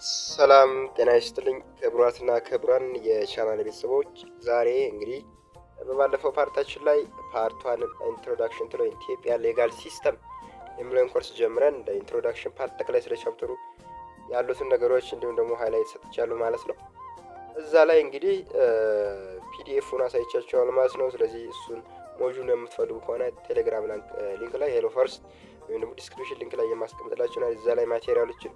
ሰላም ጤና ይስጥልኝ ክቡራትና ክቡራን የቻናል ቤተሰቦች፣ ዛሬ እንግዲህ በባለፈው ፓርታችን ላይ ፓርቷን ኢንትሮዳክሽን ቱ ኢትዮጵያ ሌጋል ሲስተም የሚለውን ኮርስ ጀምረን እንደ ኢንትሮዳክሽን ፓርት ጠቅላይ ስለ ቻፕተሩ ያሉትን ነገሮች እንዲሁም ደግሞ ሃይላይት ሰጥቻለሁ ማለት ነው። እዛ ላይ እንግዲህ ፒዲኤፉን አሳይቻችኋለሁ ማለት ነው። ስለዚህ እሱን ሞጁን የምትፈልጉ ከሆነ ቴሌግራም ሊንክ ላይ ሄሎ ፈርስት ወይም ደግሞ ዲስክሪፕሽን ሊንክ ላይ የማስቀምጥላችሁና እዛ ላይ ማቴሪያሎችን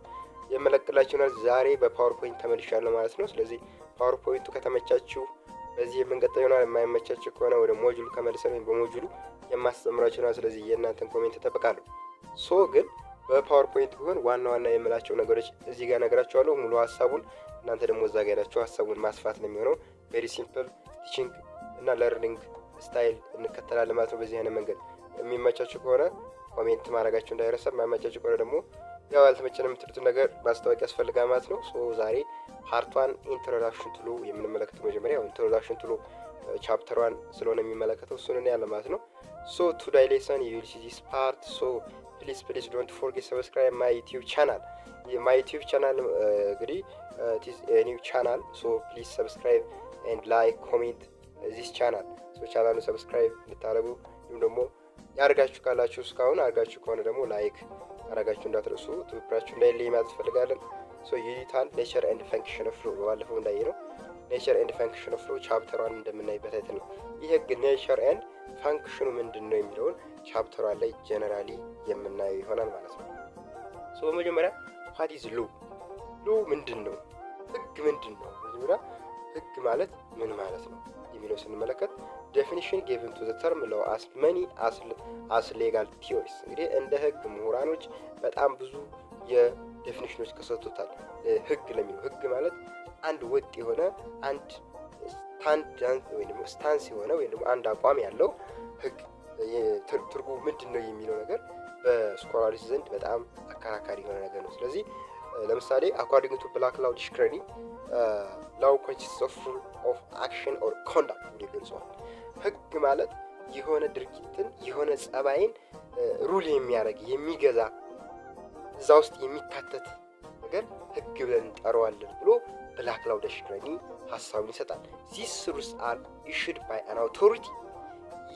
የመለቅላችሁናል። ዛሬ በፓወርፖይንት ተመልሻለሁ ማለት ነው። ስለዚህ ፓወርፖይንቱ ከተመቻችሁ በዚህ የምንቀጥል ይሆናል። የማይመቻችሁ ከሆነ ወደ ሞጁሉ ከመልሰን ወይም በሞጁሉ የማስተምራችሁናል። ስለዚህ የእናንተን ኮሜንት እጠብቃለሁ። ግን በፓወርፖይንት ቢሆን ዋና ዋና የምላቸው ነገሮች እዚህ ጋር ነግራችኋለሁ። ሙሉ ሀሳቡን እናንተ ደግሞ እዛ ጋር ሄዳችሁ ሀሳቡን ማስፋት ነው የሚሆነው። ቬሪ ሲምፕል ቲቺንግ እና ለርኒንግ ስታይል እንከተላለን ማለት ነው። በዚህ አይነት መንገድ የሚመቻችሁ ከሆነ ኮሜንት ማድረጋችሁ እንዳይረሳ። የማይመቻችሁ ከሆነ ደግሞ ያው ያልተመቸን የምትሉትን ነገር ማስታወቂያ ያስፈልጋል ማለት ነው። ዛሬ ፓርቷን ኢንትሮዳክሽን ቱሉ የምንመለከተው መጀመሪያ ኢንትሮዳክሽን ቱሉ ቻፕተር 1 ስለሆነ የሚመለከተው እሱን ያለ ማለት ነው። ቱዴይ ሌሰን ዩ ዊል ሲ ዚስ ፓርት ፕሊዝ ዶንት ፎርጌት ሰብስክራይብ ማይ ዩቲዩብ ቻናል። ማይ ዩቲዩብ ቻናል እንግዲህ ኢትስ ኤ ኒው ቻናል ፕሊዝ ሰብስክራይብ ኤንድ ላይክ ኮሜንት ዚስ ቻናል። ቻናሉን ሰብስክራይብ እንድታደርጉ እንዲሁም ደግሞ ያርጋችሁ ካላችሁ እስካሁን አርጋችሁ ከሆነ ደግሞ ላይክ አረጋችሁ እንዳትረሱ። ትብብራችሁ እንዳይለይ ማለት ፈልጋለን። ዩኒታን ኔቸር ኤንድ ፈንክሽን ኦፍ ሎ ባለፈው እንዳየነው ኔቸር ኤንድ ፈንክሽን ኦፍ ሎ ቻፕተር 1 እንደምናይበት አይተን ነው። ይሄ ግን ኔቸር ኤንድ ፈንክሽኑ ምንድነው የሚለውን ቻፕተር 1 ላይ ጀነራሊ የምናየው ይሆናል ማለት ነው። በመጀመሪያ what is law? law ምንድነው? ህግ ምንድነው? መጀመሪያ ህግ ማለት ምን ማለት ነው የሚለው ስንመለከት definition given to the term law as many as legal theories። እንግዲህ እንደ ህግ ምሁራኖች በጣም ብዙ የዴፊኒሽኖች ከሰጡታል። ህግ ለሚለው ህግ ማለት አንድ ወጥ የሆነ አንድ ስታንስ የሆነ ወይም ደግሞ አንድ አቋም ያለው ህግ ትርጉሙ ምንድነው የሚለው ነገር በስኮላርስ ዘንድ በጣም አከራካሪ የሆነ ነገር ነው። ስለዚህ ለምሳሌ according to Black Law Dictionary law consists of rule of action or conduct ይገልጸዋል። ህግ ማለት የሆነ ድርጊትን የሆነ ጸባይን ሩል የሚያደርግ የሚገዛ እዛ ውስጥ የሚካተት ነገር ህግ ብለን እንጠራዋለን ብሎ ብላክ ላው ዲክሽነሪ ሐሳቡን ይሰጣል። these rules are issued by an authority።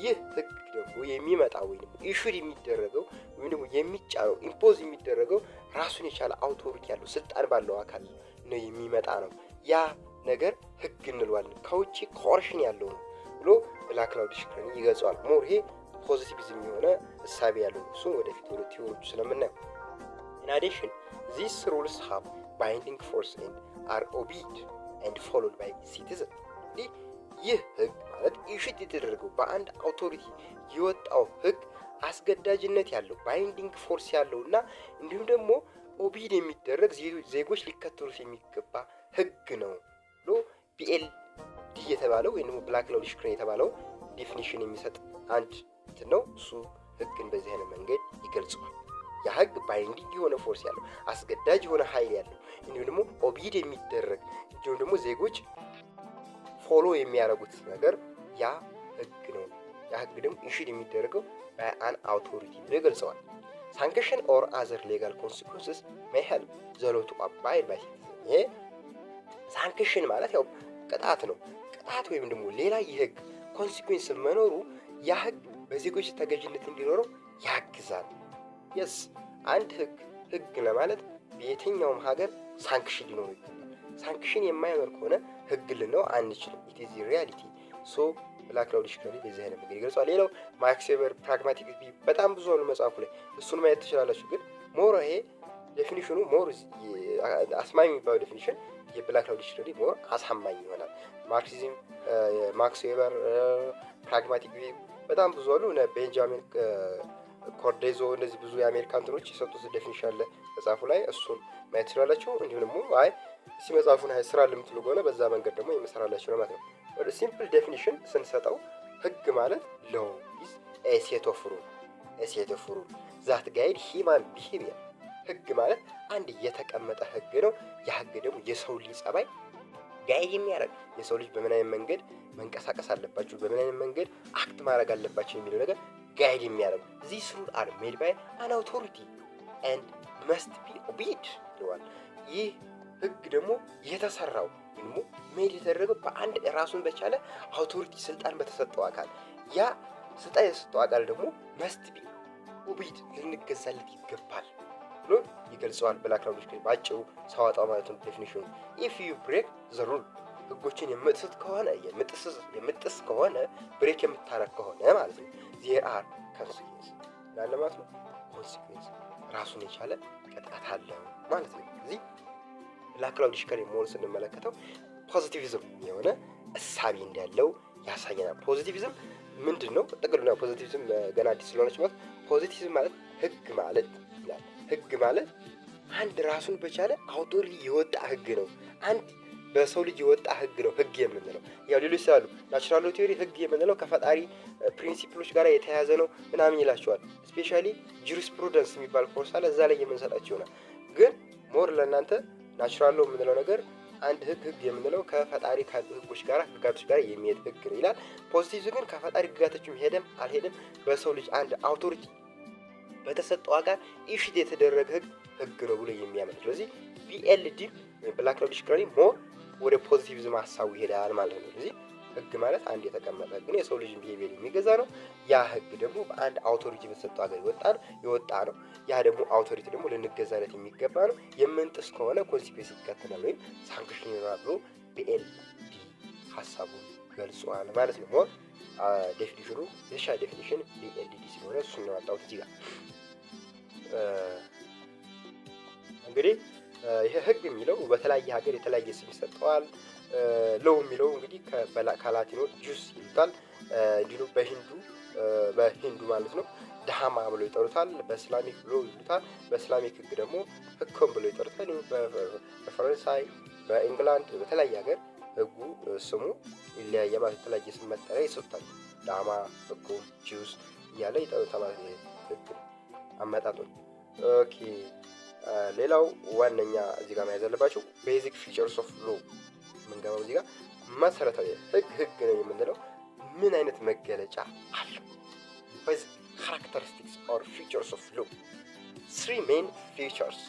ይህ ህግ ደግሞ የሚመጣው ወይም ኢሹድ የሚደረገው ወይም ደግሞ የሚጫነው ኢምፖዝ የሚደረገው ራሱን የቻለ አውቶሪቲ ያለው ስልጣን ባለው አካል ነው የሚመጣ ነው። ያ ነገር ህግ እንለዋለን። ከውጪ ኮርሽን ያለው ነው ብሎ ብላክ ላው ዲክሽነሪ ይገልጸዋል። ሞር ይሄ ፖዚቲቪዝም የሆነ እሳቤ ያለው እሱ ወደፊት ወደ ቲዎሪዎቹ ስለምናየው in addition these rules have binding force and are obeyed and followed by citizens። ይህ ህግ ማለት ኢሹድ የተደረገው በአንድ አውቶሪቲ የወጣው ህግ አስገዳጅነት ያለው ባይንዲንግ ፎርስ ያለውና እንዲሁም ደግሞ ኦቢድ የሚደረግ ዜጎች ሊከተሉት የሚገባ ህግ ነው ብሎ BLD የተባለው ወይም ደግሞ ብላክ ላው ዲክሽነሪ የተባለው ዴፊኒሽን የሚሰጥ አንድ ነው። እሱ ህግን በዚህ አይነት መንገድ ይገልጸዋል። ያ ህግ ባይንዲንግ የሆነ ፎርስ ያለው አስገዳጅ የሆነ ኃይል ያለው እንዲሁም ደግሞ ኦቢድ የሚደረግ እንዲሁም ደግሞ ዜጎች ፎሎ የሚያደርጉት ነገር ያ ህግ ነው። ያ ህግ ደግሞ ኢሹድ የሚደረገው በአን አውቶሪቲ ብሎ ይገልጸዋል። ሳንክሽን ኦር አዘር ሌጋል ኮንሲኩዌንስስ ሜይ ሄልፕ ዘ ሎው ቱ አባይድ ባይ ሲቲዝን። ይሄ ሳንክሽን ማለት ያው ቅጣት ነው። ቅጣት ወይም ደግሞ ሌላ የህግ ኮንሲኩዌንስ መኖሩ ያ ህግ በዜጎች ተገዥነት እንዲኖረው ያግዛል። የስ አንድ ህግ ለማለት በየትኛውም ሀገር ሳንክሽን ሊኖረው ይገባል። ሳንክሽን የማይኖር ከሆነ ህግ ልንለው አንችልም። ኢት ኢዝ ሪያሊቲ። ብላክ ላው ዲክሽነሪ በዚህ አይነት መንገድ ይገልጸዋል። ሌላው ማክስ ዌበር ፕራግማቲክ በጣም ብዙ ነው መጽሐፉ ላይ፣ እሱን ማየት ትችላላችሁ። ግን ሞር ይሄ ዴፊኒሽኑ ሞር አስማኝ የሚባለው ዴፊኒሽን የብላክ ላው ዲክሽነሪ ሞር አሳማኝ ይሆናል። ማርክሲዝም፣ ማክስ ዌበር፣ ፕራግማቲክ በጣም ብዙ አሉ። ቤንጃሚን ኮርዴዞ እንደዚህ ብዙ የአሜሪካን እንትኖች የሰጡት ዴፊኒሽን አለ መጽሐፉ ላይ፣ እሱን ማየት ትችላላችሁ። እንዲሁም ደግሞ መጽሐፉን ስራ ለምትሉ ከሆነ በዛ መንገድ ደግሞ የምሰራላችሁ ነው ማለት ነው። ወደ ሲምፕል ዴፊኒሽን ስንሰጠው ህግ ማለት law is a set of rule that guide human behavior። ህግ ማለት አንድ የተቀመጠ ህግ ነው። ያ ህግ ደግሞ የሰው ልጅ ጸባይ ጋይድ የሚያደርግ የሰው ልጅ በምን አይነት መንገድ መንቀሳቀስ አለባቸው፣ በምን አይነት መንገድ አክት ማድረግ አለባቸው የሚለው ነገር ጋይድ የሚያደርግ these rules are made by an authority and must be obeyed ይለዋል። ይህ ህግ ደግሞ የተሰራው ደግሞ ሜድ የተደረገው በአንድ ራሱን በቻለ አውቶሪቲ ስልጣን በተሰጠው አካል ያ ስልጣን የተሰጠው አካል ደግሞ መስት ቢ ኦቢድ ልንገዛለት ይገባል ብሎ ይገልጸዋል። ብላክ ላው ዲሽክሪፕሽን ባጭሩ ሳወጣው ማለት ነው ዴፊኒሽኑ ኢፍ ዩ ብሬክ ዘ ሩል ህጎችን የምጥስ ከሆነ ብሬክ የምታረግ ከሆነ ማለት ነው ዜር አር ኮንሲኩዌንስ ያለ ማለት ነው። ኮንሲኩዌንስ ራሱን የቻለ ቅጣት አለው ማለት ነው። እዚህ ብላክ ላው ዲሽክሪፕሽን ሞል ስንመለከተው ፖዚቲቪዝም የሆነ እሳቤ እንዳለው ያሳየናል። ፖዚቲቪዝም ምንድነው? ጥቅሉ ነው ፖዚቲቪዝም ገና አዲስ ስለሆነች ማለት ፖዚቲቪዝም ማለት ህግ ማለት ይላል። ህግ ማለት አንድ ራሱን በቻለ አውቶሪቲ የወጣ ህግ ነው። አንድ በሰው ልጅ የወጣ ህግ ነው ህግ የምንለው። ያው ሌሎች ስላሉ ናቹራል ቲዮሪ ህግ የምንለው ከፈጣሪ ፕሪንሲፕሎች ጋር የተያያዘ ነው ምናምን ይላቸዋል። ስፔሻሊ ጁሪስፕሩደንስ የሚባል ኮርስ አለ፣ እዛ ላይ የምንሰጣቸው ይሆናል። ግን ሞር ለእናንተ ናቹራል ሎ የምንለው ነገር አንድ ህግ የምንለው ከፈጣሪ ህጎች ጋር ህጋቶች ጋር የሚሄድ ህግ ነው ይላል። ፖዚቲቭ ግን ከፈጣሪ ህጋቶችም ሄደም አልሄደም በሰው ልጅ አንድ አውቶሪቲ በተሰጠው አካል ኢሽት የተደረገ ህግ ነው ብሎ የሚያምን። ስለዚህ ቢኤልዲ ብላክ ላው ዲሽክሪፕሽን ሞር ወደ ፖዚቲቪዝም ሀሳቡ ይሄዳል ማለት ነው። ስለዚህ ህግ ማለት አንድ የተቀመጠ ህግ ነው፣ የሰው ልጅ ቢሄቪየር የሚገዛ ነው። ያ ህግ ደግሞ በአንድ አውቶሪቲ በተሰጠው ሀገር የወጣ ነው። ያ ደግሞ አውቶሪቲ ደግሞ ልንገዛለት የሚገባ ነው። የምንጥስ ከሆነ ኮንሲኩዌንስ ይከተላል ወይም ሳንክሽን ይኖራል ብሎ ቢኤልዲ ሀሳቡን ገልጿል ማለት ነው። ሞር ዴፊኒሽኑ የተሻለ ዴፊኒሽን ቢኤልዲ ስለሆነ እሱን ነው ያወጣሁት እዚህ ጋር። እንግዲህ ይሄ ህግ የሚለው በተለያየ ሀገር የተለያየ ስም ይሰጠዋል። ሎው የሚለው እንግዲህ ከላቲኖ ጁስ ይሉታል። እንዲሁ በሂንዱ ማለት ነው ዳሃማ ብሎ ይጠሩታል። በእስላሚክ ብሎ ይሉታል። በእስላሚክ ህግ ደግሞ ህኮም ብሎ ይጠሩታል። በፈረንሳይ፣ በእንግላንድ በተለያየ ሀገር ህጉ ስሙ ይለያየ ማለት የተለያየ ስም መጠሪያ ይሰጣል። ዳማ፣ ህኮም፣ ጁስ እያለ ይጠሩታል ማለት ነው ህግ አመጣጡን። ኦኬ ሌላው ዋነኛ እዚህ ጋር መያዝ ያለባቸው ቤዚክ ፊቸርስ ኦፍ ሎ ምንገባው እዚህ ጋር መሰረታዊ ህግ ነው የምንለው ምን አይነት መገለጫ አለው? ቤዚክ ካራክተሪስቲክስ ኦር ፊቸርስ ኦፍ ሎ three main features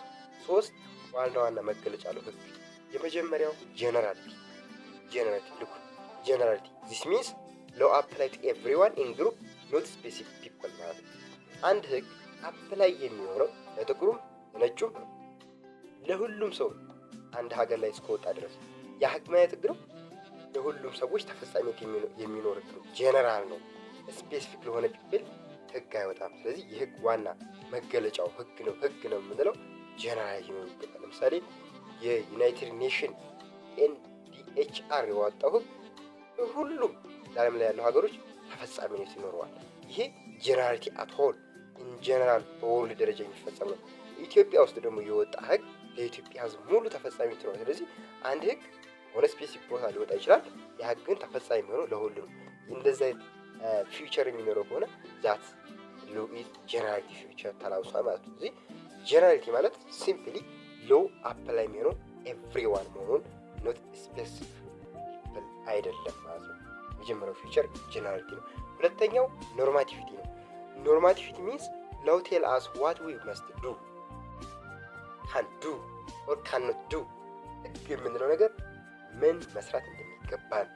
ሶስት ዋና መገለጫ አለው ህግ። የመጀመሪያው ጀነራሊቲ this means law apply to everyone in group not specific people ማለት አንድ ህግ አፕላይ የሚሆነው ለጥቁሩም ነጩም ለሁሉም ሰው አንድ ሀገር ላይ እስከወጣ ድረስ ያ ህግ ማለት ህግ ነው። ለሁሉም ሰዎች ተፈጻሚነት የሚኖር ህግ ነው። ጀነራል ነው። ስፔሲፊክ ለሆነ ፒፕል ህግ አይወጣም። ስለዚህ የህግ ዋና መገለጫው ህግ ነው የምንለው ጀነራል ነው ይገባል። ለምሳሌ የዩናይትድ ኔሽን ኤንዲኤችአር የወጣው ህግ ሁሉም ዓለም ላይ ያሉ ሀገሮች ተፈጻሚነት ይኖረዋል። ይሄ ጀነራሊቲ አት ሆል ኢን ጀነራል በወርልድ ደረጃ የሚፈጸም ነው። ኢትዮጵያ ውስጥ ደግሞ የወጣ ህግ ለኢትዮጵያ ህዝብ ሙሉ ተፈጻሚነት ነው። ስለዚህ አንድ ህግ ሆነ ስፔሲፊክ ቦታ ሊወጣ ይችላል። ያ ህግ ግን ተፈጻሚ የሚሆነው ለሁሉም። እንደዛ ፊውቸር የሚኖረው ከሆነ ዛት ሎ ኢዝ ጀነራሊቲ ፊውቸር ተላውሷል ማለት ነው። ስለዚህ ጀነራሊቲ ማለት ሲምፕሊ ሎ አፕላይ የሚሆነው ኤቭሪዋን መሆኑን ኖት ስፔሲፊክ አይደለም ማለት ነው። የመጀመሪያው ፊውቸር ጀነራሊቲ ነው። ሁለተኛው ኖርማቲቪቲ ነው። ኖርማቲቪቲ ሚንስ ላው ቴል አስ ዋት ዊ መስት ዱ ካን ዱ ኦር ካን ኖት ዱ። ህግ የምንለው ነገር ምን መስራት እንደሚገባን፣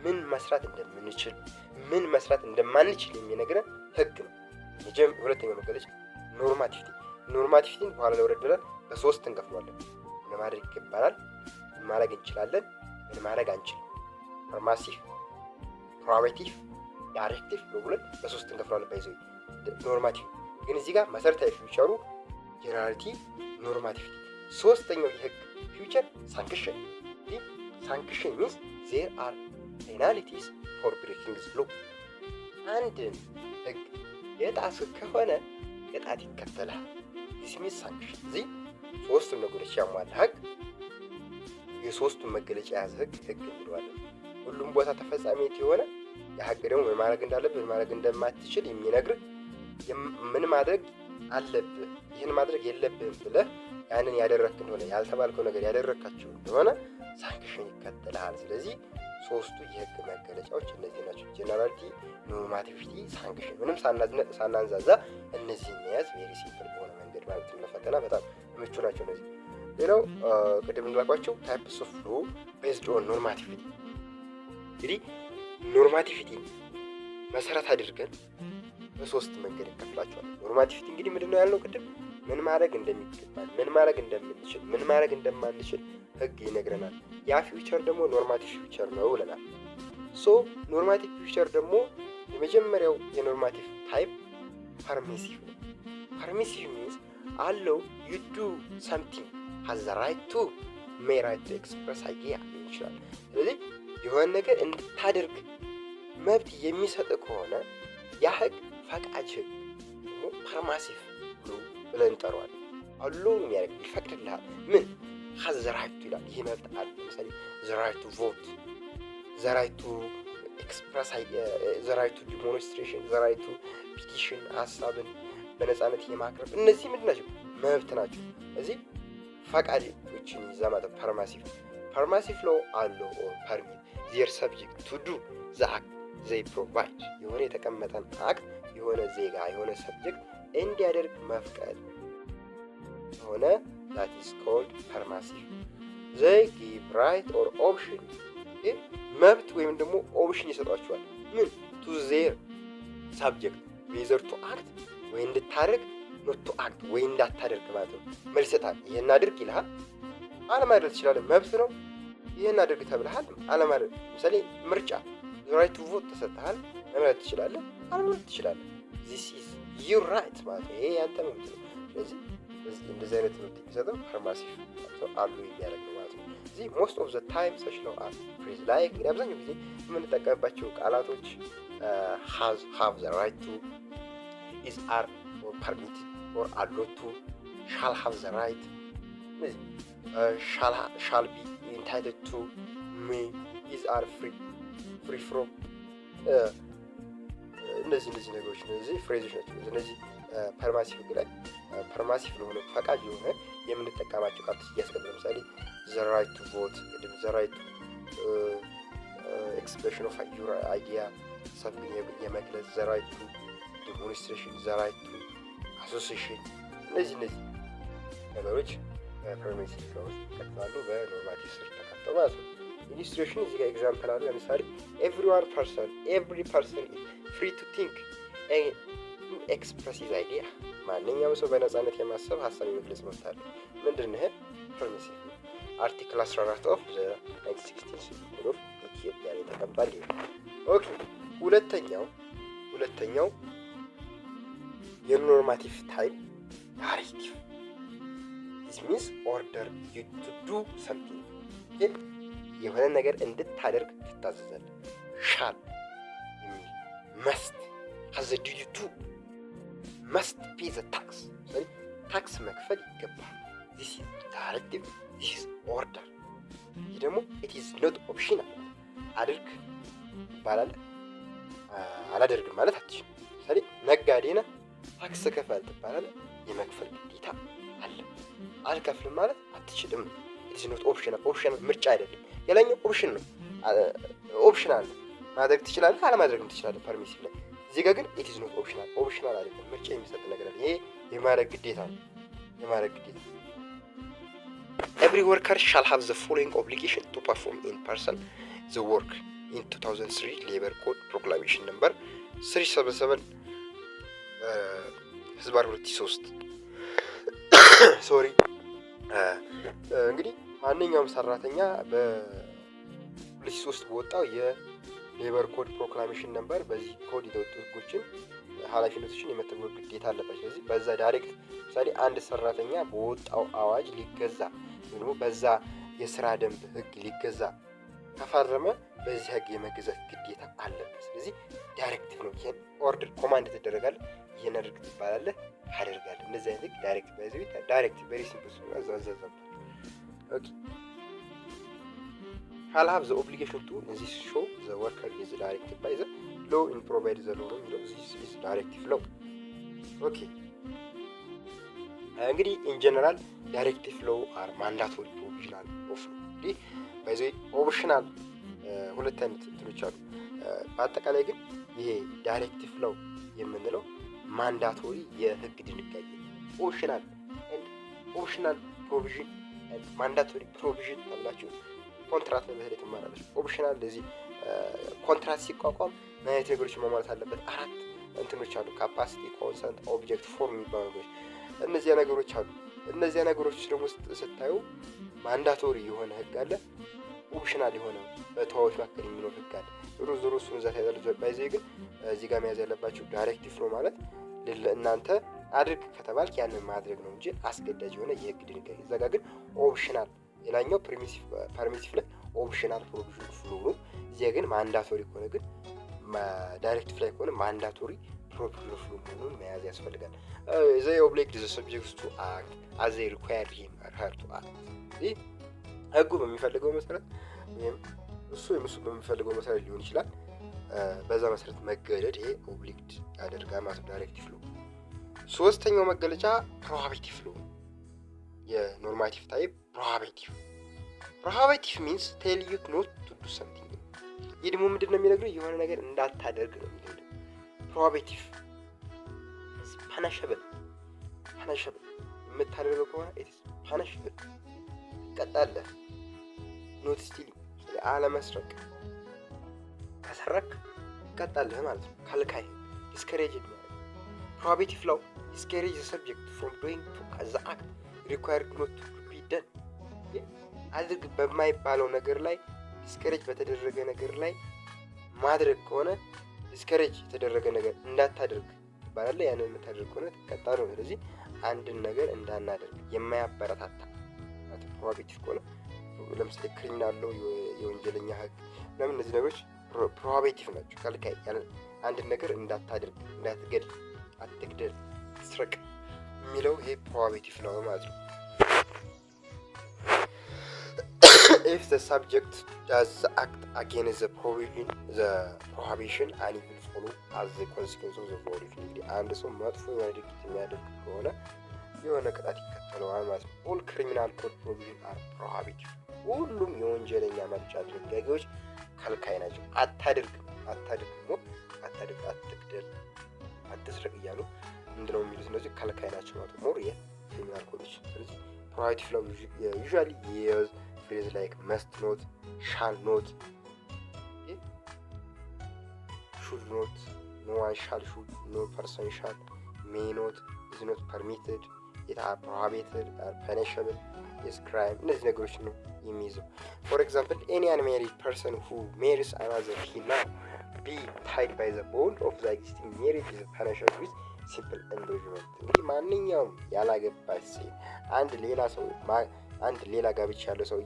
ምን መስራት እንደምንችል፣ ምን መስራት እንደማንችል የሚነግረን ህግ ነው። ሁለተኛው መገለጫ ኖርማቲቪቲን በኋላ ላይ ወረድ ብለን በሶስት እንከፍለዋለን። ምን ማድረግ ይገባናል፣ ምን ማድረግ እንችላለን፣ ምን ማድረግ አንችልም። ኖርማቲቭ፣ ፕሮባቲቭ፣ ዳይሬክቲቭ ብለን በሶስት እንከፍለዋለን። ባይዘው ኖርማቲቭ ግን እዚህ ጋር መሰረታዊ ፊውቸሩ ጀነራሊቲ፣ ኖርማቲቪቲ። ሶስተኛው የህግ ፊውቸር ሳንክሽን። ሳንክሽን ሚንስ ዜር አር ፔናልቲስ ፎር ብሬኪንግ ዘ ሎ። አንድን ህግ የጣስ ከሆነ ቅጣት ይከተላል። ዲስ ሚንስ ሳንክሽን። እዚህ ሶስቱን ነገሮች ያሟላ ህግ፣ የሶስቱን መገለጫ የያዘ ህግ እንለዋለን። ሁሉም ቦታ ተፈጻሚነት የሆነ የህግ ደግሞ ምን ማድረግ እንዳለብህ ምን ማድረግ እንደማትችል የሚነግርህ ምን ማድረግ አለብህ ይህን ማድረግ የለብህም ብለህ ያንን ያደረግክ እንደሆነ ያልተባልከው ነገር ያደረግካቸው እንደሆነ ሳንክሽን ይከተላል። ስለዚህ ሶስቱ የህግ መገለጫዎች እነዚህ ናቸው። ጀነራሊቲ፣ ኖርማቲቪቲ፣ ሳንክሽን። ምንም ሳናንዛዛ እነዚህን መያዝ ቬሪ ሲምፕል በሆነ መንገድ ማለት ነው። ለፈተና በጣም ምቹ ናቸው እነዚህ። ሌላው ቅድም እንዳልኳቸው ታይፕስ ኦፍ ሎ ቤዝድ ኦን ኖርማቲቪቲ። እንግዲህ ኖርማቲቪቲ መሰረት አድርገን በሶስት መንገድ እንከፍላቸዋለን። ኖርማቲቪቲ እንግዲህ ምንድነው ያልነው ቅድም? ምን ማድረግ እንደሚገባን፣ ምን ማድረግ እንደምንችል፣ ምን ማድረግ እንደማንችል ህግ ይነግረናል። ያ ፊውቸር ደግሞ ኖርማቲቭ ፊውቸር ነው ብለናል። ሶ ኖርማቲቭ ፊውቸር ደግሞ የመጀመሪያው የኖርማቲቭ ታይፕ ፐርሚሲቭ ነው። ፐርሚሲቭ ሚንስ አለው ዩ ዱ ሰምቲንግ ሃዝ ዘ ራይት ቱ ሜይ ራይት ቱ ኤክስፕረስ አይዲያ ይችላል። ስለዚህ የሆነ ነገር እንድታደርግ መብት የሚሰጥ ከሆነ ያ ህግ ፈቃጅ ህግ ፐርማሲቭ ብለን እንጠራዋለን። አሎ የሚያደርግ ይፈቅድልሃል። ምን ሃዝ ዘ ራይት ቱ ይላል። ይሄ መብት አለ። ለምሳሌ ዘ ራይት ቱ ቮት፣ ዘ ራይት ቱ ኤክስፕረስ፣ ዘ ራይት ቱ ዲሞንስትሬሽን፣ ዘ ራይት ቱ ፒቲሽን፣ ሀሳብን በነፃነት የማቅረብ እነዚህ ምንድን ናቸው? መብት ናቸው። እዚህ ፈቃዶችን ይዛ ማለት ፐርማሲቭ ሎ አለው ኦር ፐርሚት ዜር ሰብጀክት ቱ ዱ ዘ አክት ዘይ ፕሮቫይድ የሆነ የተቀመጠን አክት የሆነ ዜጋ የሆነ ሰብጀክት እንዲያደርግ መፍቀድ ሆነ that is called permissive. they give right or option መብት ወይም ደግሞ ኦፕሽን ይሰጧቸዋል። ምን to their subject whether to act ወይ እንድታደርግ not to act ወይ እንዳታደርግ ማለት ነው። መልስ ይሰጣል። ይሄን አድርግ ይልሃል፣ አለማድረግ ትችላለህ፣ መብት ነው። ይሄን አድርግ ተብለሃል፣ አለማድረግ። ለምሳሌ ምርጫ right to vote ተሰጥተሃል፣ መምረጥ ትችላለህ፣ አለመምረጥ ትችላለህ። this is your right ማለት ነው። ይሄ ያንተ መብት ነው። ስለዚህ እንደዚህ አይነት መብት የሚሰጠው ፐርማሲቭ አሉ የሚያደርግ ነው ማለት ነው። እዚህ most of the time such law are phrase like እንግዲህ አብዛኛው ጊዜ የምንጠቀምባቸው ቃላቶች have the right to is are or permitted or allowed to shall have the right shall be entitled to may is are free from እነዚህ ነገሮች እነዚህ ፍሬዞች ናቸው። እነዚህ ፐርማሲቭ ላይ ፐርማሲቭ ለሆነ ፈቃድ የሆነ የምንጠቀማቸው ቃላቶች እያስቀመጥን ለምሳሌ the right to vote፣ the right to expression of your idea ሰብን የመግለጽ the right to demonstration፣ the right to association እነዚህ ነገሮች ፐርሚሲቭ ነው ይቀጥላሉ በኖርማቲቭ ስር ተካተው ማለት ነው። ኢሉስትሬሽን እዚህ ጋር ኤግዛምፕል አለ። ለምሳሌ every person is free to think and express his idea ማንኛውም ሰው በነፃነት የማሰብ ሀሳብ የመግለጽ መብት አለው። ምንድን ነው? ፐርሚሲቭ ነው። አርቲክል 14 ኦፍ ዘ 1916 ኮድ ኦፍ ኢትዮጵያ ላይ ተቀምጧል። ኦኬ ሁለተኛው የኖርማቲቭ ታይፕ ዳይሬክቲቭ this means order you to do something የሆነ ነገር እንድታደርግ ትታዘዛለህ። ሻል የሚል መስት has the duty to must pay the tax ታክስ መክፈል ይገባል። this is directive, this is order። ይህ ደግሞ it is not optional አድርግ ይባላል። አላደርግም ማለት አትችልም። ለምሳሌ ነጋዴ ነህ፣ ታክስ ከፈል ትባላለህ። የመክፈል ግዴታ አለ። አልከፍልም ማለት አትችልም። it is not optional ምርጫ አይደለም። የላኛው ኦፕሽን ነው። ኦፕሽናል ማድረግ ትችላለህ፣ አለማድረግም ትችላለህ ፐርሚሲቭ ላይ። እዚህ ጋር ግን it is not optional አይደለም፣ ምርጫ የሚሰጥ ነገር አለ። ይሄ የማድረግ ግዴታ ነው። Every worker shall have the following obligation to perform in person the work in 2003 Labor Code Proclamation number 377 ህዝባር 2003 ሶሪ እንግዲህ ማንኛውም ሰራተኛ በ2003 በወጣው የሌበር ኮድ ፕሮክላሜሽን ነምበር በዚህ ኮድ የወጡ ህጎችን ኃላፊነቶችን የመተግበር ግዴታ አለበት። ስለዚህ በዛ ዳይሬክት ምሳሌ አንድ ሰራተኛ በወጣው አዋጅ ሊገዛ ወይም በዛ የስራ ደንብ ህግ ሊገዛ ከፈረመ በዚህ ህግ የመገዛት ግዴታ አለበት። ስለዚህ ዳይሬክቲቭ ነው። ይሄን ኦርደር ኮማንድ ተደረጋል፣ ይሄን አድርግ ትባላለህ፣ አደርጋለሁ። እንደዚህ አይነት ዳይሬክት ባይዘው ዳይሬክቲቭ very simple ነው። አዛዛዛም ኦኬ shall have the obligation to this show the worker is directed by the law in provide the law this is directive law ኦኬ እንግዲህ in general directive law are mandatory provisional of law ባይዘው ኦፕሽናል ሁለት አይነት እንትኖች አሉ። በአጠቃላይ ግን ይሄ ዳይሬክቲቭ ላው የምንለው ማንዳቶሪ የህግ ድንጋጌ ኦፕሽናል ፕሮቪዥን ማንዳቶሪ ፕሮቪዥን አላችሁ። ኮንትራት ነው በተለይ ትማራላችሁ። ኦፕሽናል ለዚህ ኮንትራት ሲቋቋም ምን አይነት ነገሮች መሟላት አለበት? 4 እንትኖች አሉ። ካፓሲቲ፣ ኮንሰንት፣ ኦብጀክት፣ ፎርም የሚባሉ ነገሮች እነዚያ ነገሮች አሉ። እነዚያ ነገሮች ደግሞ ስታዩ ማንዳቶሪ የሆነ ህግ አለ፣ ኦፕሽናል የሆነ በተዋዎች መካከል የሚኖር ህግ አለ። ዞሮ እሱን እዛ ታያላችሁ። ባይዘይ ግን እዚህ ጋር መያዝ ያለባችሁ ዳይሬክቲቭ ነው ማለት እናንተ አድርግ ከተባልክ ያንን ማድረግ ነው እንጂ አስገዳጅ የሆነ የህግ ድንጋጌ። እዛ ጋር ግን ኦፕሽናል፣ ሌላኛው ፐርሚሲቭ ላይ ኦፕሽናል ፕሮቪዥን ፍሎ ነው። እዚያ ግን ማንዳቶሪ ከሆነ ግን ዳይሬክቲቭ ላይ ከሆነ ማንዳቶሪ ፕሮቪዥን ፍሎ መሆኑን መያዝ ያስፈልጋል። they obliged the subjects to act as they required him or her to act። ይህ ህጉ በሚፈልገው መሰረት ወይም እሱ በሚፈልገው መሰረት ሊሆን ይችላል። በዛ መሰረት መገደድ ይሄ ኦብሊግድ ያደርጋል ማለት ነው ዳይሬክቲቭ ፍሎ። ሶስተኛው መገለጫ ፕሮሃቢቲቭ ፍሎ። የኖርማቲቭ ታይፕ ፕሮሃቢቲቭ ሚንስ ቴል ዩ ኖት ቱ ዱ ሰምቲንግ። ይህ ደግሞ ምንድን ነው የሚነግረው? የሆነ ነገር እንዳታደርግ ነው የሚነግረው። ፕሮሃቢቲቭ ፓናሸብል የምታደርገው ከሆነ ኢትስ ፓናሸብል ትቀጣለህ። ኖት ስቲሊንግ አለመስረቅ፣ ከሰረክ ትቀጣለህ ማለት ነው። ከልካይ ዲስከሬጅ ነው። ፕሮሃቢቲቭ ላው ዲስከሬጅ ዘ ሰብጀክት ፍሮም ዶይንግ ዘ አክት ሪኳየርድ ኖት ቱ ቢ ደን። አድርግ በማይባለው ነገር ላይ ዲስከሬጅ በተደረገ ነገር ላይ ማድረግ ከሆነ ዲስከሬጅ የተደረገ ነገር እንዳታደርግ ይባላል። ያንን የምታደርግ ከሆነ ትቀጣለህ። ስለዚህ አንድን ነገር እንዳናደርግ የማያበረታታ ፕሮሃቢቲቭ ከሆነ ለምሳሌ ክሪሚናል ሎው የወንጀለኛ ህግ ለምን እነዚህ ነገሮች ፕሮሃቢቲቭ ናቸው። ከልካይ አንድን ነገር እንዳታደርግ፣ እንዳትገድል፣ አትግደል፣ አትስረቅ የሚለው ይሄ ፕሮሃቢቲቭ ነው ማለት ነው። if the subject does act against the prohibition and it will follow as the consequence of the violation። እንግዲህ አንድ ሰው መጥፎ የሆነ ድርጊት የሚያደርግ ከሆነ የሆነ ቅጣት ይከተለዋል ማለት ነው። all criminal code provisions are prohibitive። ሁሉም የወንጀለኛ መቅጫ ድንጋጌዎች ከልካይ ናቸው። አታድርግ፣ አትግደል፣ አትስረቅ እያሉ ምንድነው የሚሉት? እነዚህ ከልካይ ናቸው ማለት ነው የክሪሚናል ኮዶች። ስለዚህ ፕሮሃቢቲቭ ላው ዩዥዋሊ ዩዝ phrase like must not, shall not, should not, no one should, no person shall, may not, is not permitted, it are prohibited, are punishable, is crime። እነዚህ ነገሮች ነው የሚይዘው። for example, any unmarried person who marries another he now be tied by the bond of the existing marriage is punishable with simple imprisonment። እንግዲህ ማንኛውም ያላገባች ሴት አንድ ሌላ ጋብቻ ያለው ሰው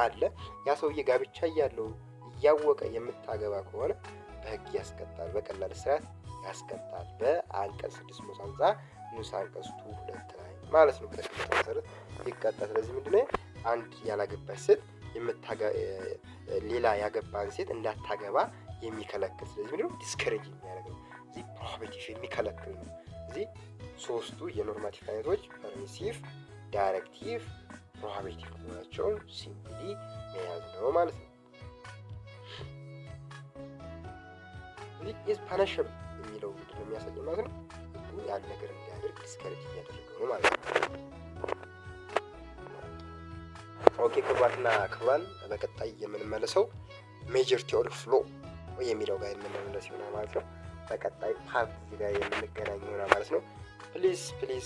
አለ። ያ ሰውዬ ጋብቻ ያለው እያወቀ የምታገባ ከሆነ በህግ ያስቀጣል፣ በቀላል እስራት ያስቀጣል። በአንቀጽ 650 ንዑስ አንቀጽ 2 ላይ ማለት ነው በተቀመጠው መሰረት ይቀጣል። ስለዚህ ምንድነው አንድ ያላገባች ሴት ሌላ ያገባን ሴት እንዳታገባ የሚከለክል፣ ስለዚህ ምንድነው ዲስከሬጅ የሚያደርግ ነው። እዚህ ፕሮሂቢቲቭ የሚከለክል ነው። እዚህ ሶስቱ የኖርማቲቭ አይነቶች ፐርሚሲቭ፣ ዳይሬክቲቭ፣ ፕሮሂቢቲቭ መሆናቸውን ሲምፕሊ መያዝ ነው ማለት ነው። እዚህ ኢዝ ፓኒሸብል የሚለው ምንድነው የሚያሳየው ማለት ነው? ህጉ ያን ነገር እንዲያደርግ ዲስከሬጅ እያደረገው ነው ማለት ነው። ኦኬ ክቡራትና ክቡራን፣ በቀጣይ የምንመለሰው ሜጀር ቲዎሪ ፍሎ የሚለው ጋር የምንመለስ ይሆናል ማለት ነው። በቀጣይ ፓርት እዚህ ጋር የምንገናኝ ይሆናል ማለት ነው።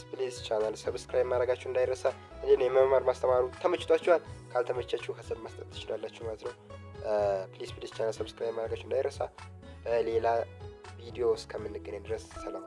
ፕሊዝ ቻናል ሰብስክራይብ ማድረጋችሁ እንዳይረሳ። እንዴት የመማር ማስተማሩ ተመችቷችኋል? ካልተመቻችሁ ሀሳብ መስጠት ትችላላችሁ ማለት ነው። ፕሊዝ ቻናል ሰብስክራይብ ማድረጋችሁ እንዳይረሳ። በሌላ ቪዲዮ እስከምንገናኝ ድረስ ሰላም።